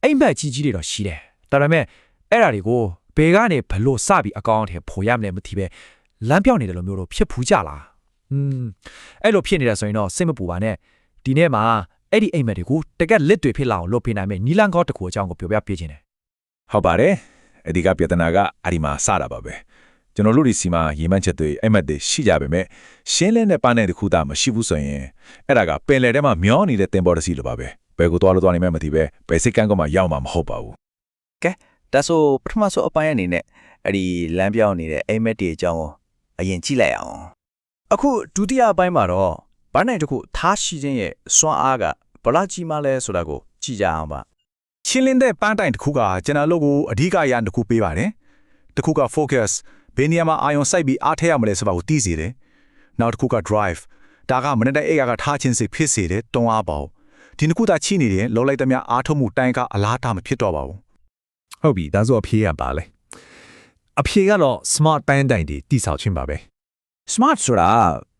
အိမ်မက်ကြီးကြီးတွေတော့ရှိတယ်ဒါပေမဲ့အဲ့ဒါတွေကိုဘယ်ကနေဘလို့စပြီးအကောင့်ထဲပေါ်ရမလဲမသိပဲလမ်းပြောင်းနေတယ်လို့မျိုးတော့ဖြစ်ဖူးကြလားအဲ့လိုဖြစ်နေတယ်ဆိုရင်တော့စိတ်မပူပါနဲ့ဒီနေ့မှာအဲ့ဒီအိမ်မက်တွေကိုတကက်လက်တွေဖြစ်လာအောင်လုပ်ပေးနိုင်မယ်နီလန်ကောတစ်ခုအကြောင်းကိုပြောပြပေးခြင်းတယ်ဟုတ်ပါတယ်အဓိကပြဿနာကအဒီမှာစတာပါပဲကျွန်တော်တို့ဒီစီမှာရေမှန်းချက်တွေအိမ်မက်တွေရှိကြပါမယ်ရှင်းလင်းတဲ့ပန်းတဲ့တစ်ခုသာမရှိဘူးဆိုရင်အဲ့ဒါကပင်လယ်ထဲမှာမျောနေတဲ့တင်ပေါ်တစ်စီလိုပါပဲဘယ်ကိုသွားလို့သွားနေမှမသိပဲဘယ်စိတ်ကန်းကမှရောက်မှာမဟုတ်ပါဘူးကဲဒါဆိုပထမဆုံးအပိုင်းအနေနဲ့အဲ့ဒီလမ်းပြောင်းနေတဲ့အိမ်မက်တွေအကြောင်းကိုအရင်ကြည့်လိုက်အောင်အခုဒုတိယအပိုင်းမှာတော့ဘန်းနိုင်တစ်ခုထားရှိခြင်းရဲ့စွမ်းအားကဘလောက်ကြီးမှလဲဆိုတာကိုကြည့်ကြအောင်ပါရှင်းလင်းတဲ့ပန်းတိုင်တစ်ခုကကျွန်တော်တို့ကိုအဓိကအရာတစ်ခုပေးပါတယ်တစ်ခုက focus ဘယ်နေရာမှာအာရုံစိုက်ပြီးအားထည့်ရမလဲဆိုတာကိုသိစေတယ်နောက်တစ်ခုက drive ဒါကမနေ့တည်းအိတ်ကထားခြင်းစိတ်ဖြစ်စေတယ်တွန်းအားပေါ့ဒီနှစ်ခုသာချိနေတယ်လောလိုက်သမျှအားထုတ်မှုတိုင်းကအလားတာမဖြစ်တော့ပါဘူးဟုတ်ပြီဒါဆိုအဖြေရပါလေအဖြေကတော့ smart ပန်းတိုင်တွေတိဆောက်ခြင်းပါပဲ smart ဆိုတာ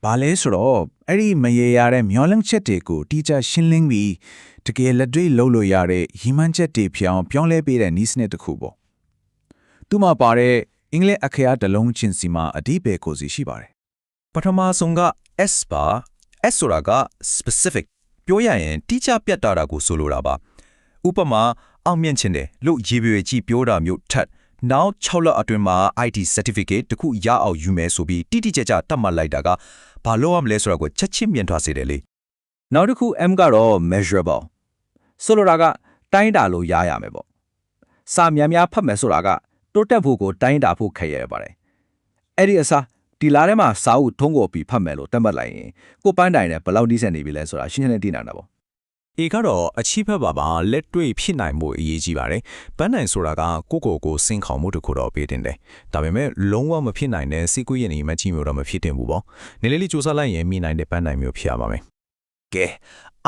ဘာလဲဆိုတော့အဲ့ဒီမရေရတဲ့မျောလင့်ချက်တွေကိုတီချာရှင်းလင်းပြီးတကယ်လက်တွေ့လုပ်လို့ရတဲ့ရည်မှန်းချက်တွေပြောင်းပြောင်းလဲပေးတဲ့နည်းစနစ်တစ်ခုပေါ့သူ့မှာပါတဲ့အင်္ဂလိပ်အခရာတစ်လုံးချင်းစီမှာအဓိပ္ပာယ်ကိုစီရှိပါတယ်ပထမဆုံးက S ပါ S ဆိုတာက specific ပြောရရင်တိကျပြတ်တာကိုဆိုလိုတာပါဥပမာအောင်မြင်ခြင်းတယ်လို့ရေပြွေကြီးပြောတာမျိုးထက်နောက်6လအတွင်းမှာ IT certificate တခုရအောင်ယူမယ်ဆိုပြီးတိတိကျကျတတ်မှတ်လိုက်တာကဘာလို့ရမလဲဆိုတာကိုချက်ချင်းမြင်ထွက်စေတယ်လေနောက်တစ်ခု M ကတော့ measurable ဆိုလိုတာကတိုင်းတာလို့ရရမယ်ပေါ့စာများများဖတ်မယ်ဆိုတာကတိုးတက်ဖို့ကိုတိုင်းတာဖို့ခက်ရပါတယ်အဲ့ဒီအစားဒီလားထဲမှာစာအုပ်ထုံးကိုပြီးဖတ်မယ်လို့တတ်မှတ်လိုက်ရင်ကိုပန်းတိုင်နဲ့ဘယ်လောက်နှိစက်နေပြီလဲဆိုတာရှင်းရှင်းလင်းသိနိုင်တာပေါ့အေကတော့အချိဖက်ပါလက်တွေ့ဖြစ်နိုင်မှုအရေးကြီးပါတယ်ပန်းတိုင်ဆိုတာကကိုစင်ခေါင်မှုတစ်ခုတော့ပေးတင်တယ်ဒါပေမဲ့လုံးဝမဖြစ်နိုင်တဲ့စီကွေးရင်အမှတ်ကြီးမျိုးတော့မဖြစ်တင်ဘူးပေါ့နေလေးလေးစူးစမ်းလိုက်ရင်မိနိုင်တဲ့ပန်းတိုင်မျိုးဖြစ်ရပါမယ်ကဲ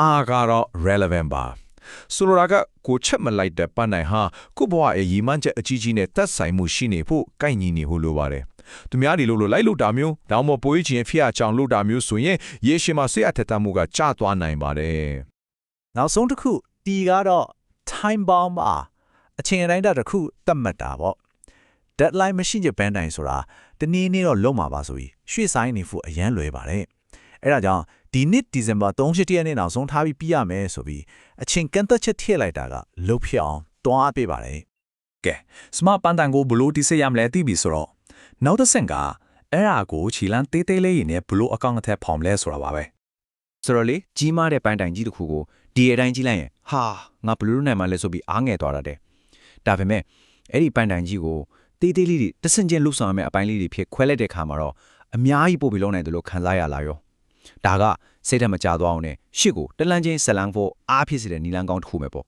အားကတော့ relevant ပါဆိုလိုတာကကိုချက်မလိုက်တဲ့ပန်းတိုင်ဟာကိုဘဝရဲ့ရည်မှန်းချက်အကြီးကြီးနဲ့သက်ဆိုင်မှုရှိနေဖို့ကိုက်ညီနေဖို့လိုပါတယ်သူများဒီလိုလိုက်လို့တာမျိုးဒါမှမဟုတ်ပိုးချင်းဖျက်ချောင်လို့တာမျိုးဆိုရင်ရေရှည်မှာစိတ်အထက်သမှုကကျသွားနိုင်ပါတယ်နောက်ဆုံးတစ်ခုတီကတော့ time bomb ပါအချိန်အတိုင်းတစ်ခုသတ်မှတ်တာပေါ့ deadline မရှိတဲ့ဘန်းတိုင်ဆိုတာတနည်းနည်းတော့လုံးမှာပါဆိုပြီးရွှေ့ဆိုင်နေဖို့အရန်လွယ်ပါတယ်အဲ့ဒါကြောင့်ဒီနှစ်ဒီဇင်ဘာ31ရက်နေ့နောက်ဆုံးထားပြီးပြရမယ်ဆိုပြီးအချိန်ကန့်သက်ချက်ထည့်လိုက်တာကလုတ်ဖြစ်အောင်တွန်းအားပေးပါတယ်ကဲ smart ပန်းတိုင်ကိုဘလို့တိစေရမလဲသိပြီဆိုတော့နောက်တစ်ဆင့်ကအဲ့ဒါကိုခြေလမ်းသေးသေးလေးရင်းနဲ့ဘလို့အကောင့်အထက်ဖော်မလဲဆိုတာပါပဲဆိုတော့လေကြီးမားတဲ့ပန်းတိုင်ကြီးတစ်ခုကိုဒီအတိုင်းကြီးလိုက်ရင်ဟာငါဘလို့နိုင်မှလဲဆိုပြီးအားငယ်သွားတယ်ဒါပေမဲ့အဲ့ဒီပန်းတိုင်ကြီးကိုတေးသေးလေးတွေတဆင့်ချင်းလှုပ်ဆောင်ရမယ့်အပိုင်းလေးတွေဖြစ်ခွဲလိုက်တဲ့ခါမှာတော့အများကြီးပို့ပြီးလုံးနိုင်တယ်လို့ခံစားရလာရောဒါကစိတ်ထက်မကြသွားအောင်နဲ့ရှစ်ကိုတလန်းချင်းဇလန်းဖို့အားဖြစ်စေတဲ့နီလန်းကောင်းတစ်ခုပဲပေါ့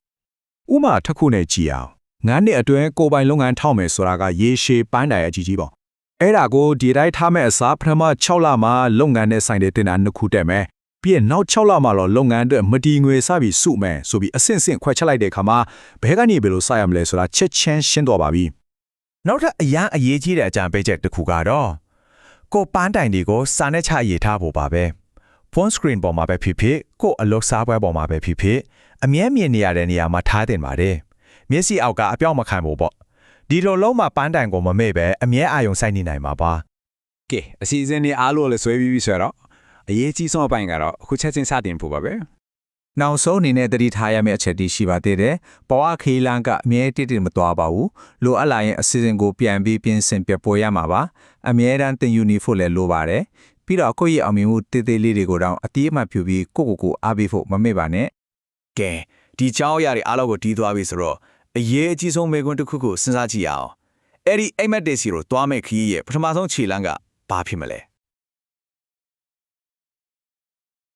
ဥမာတစ်ခုနဲ့ကြည်အောင်9နှစ်အတွင်းကိုပိုင်လုပ်ငန်းထောက်မယ်ဆိုတာကရေရှည်ပန်းတိုင်အကြီးကြီးပေါ့အဲ့ဒါကိုဒီတိုင်းထားမဲ့အစားပထမ6လမှာလုပ်ငန်းနဲ့ဆိုင်တဲ့တင်တာနှစ်ခုတက်မယ်ပြီးရင်နောက်6လမှာတော့လုပ်ငန်းအတွက်မတီငွေစပြီးစုမယ်ဆိုပြီးအဆင့်ဆင့်ခွဲချက်လိုက်တဲ့အခါမှာဘဲကနေဘယ်လိုစရမလဲဆိုတာချက်ချင်းရှင်းသွားပါပြီနောက်ထပ်အရန်အရေးကြီးတဲ့အကြံပေးချက်တစ်ခုကတော့ကိုပန်းတိုင်တွေကိုစာနဲ့ချရေးထားဖို့ပါပဲphone screen ပေါ်မှာပဲဖြစ်ဖြစ်ကိုအလုပ်စားပွဲပေါ်မှာပဲဖြစ်ဖြစ်အမြဲမြင်နေရတဲ့နေရာမှာထားတင်ပါတယ်မျက်စိအောက်ကအပြောင်းမခံဘူးပေါ့ဒီလိုလုံးမှာပန်းတိုင်ကိုမမေ့ပဲအမြဲအာရုံစိုက်နေနိုင်မှာပါကဲအစီအစဉ်นี้အားလို့လည်းဆွဲပြီးဆိုတော့အရေးကြီးဆုံးအပိုင်းကတော့အခုချက်ချင်းစတင်ဖို့ပါပဲနောက်ဆုံးအနေနဲ့တတိထားရမယ့်အချက်တွေရှိပါသေးတယ်ဘဝခေလန်းကအမြဲတည်မသွားပါဘူးလိုအပ်လာရင်အစီအစဉ်ကိုပြန်ပြီးပြင်ဆင်ပြပေါ်ရမှာပါအမြဲတမ်းသင်ယူနေဖို့လည်းလိုပါတယ်ပြီးတော့ကိုယ့်ရဲ့အောင်မြင်မှုတည်တည်လေးတွေကိုတော့အတိအမှတ်ပြုပြီးကိုအားပေးဖို့မမေ့ပါနဲ့ကဲဒီเจ้าအရာတွေအားလုံးကိုတီးသွားပြီဆိုတော့အရေးအကြီးဆုံးမေးခွန်းတစ်ခုကိုစဉ်းစားကြည့်ရအောင်အဲ့ဒီအိမ်မက်ဒေစီကိုတွားမဲ့ခရီးရဲ့ပထမဆုံးခြေလမ်းကဘာဖြစ်မလဲ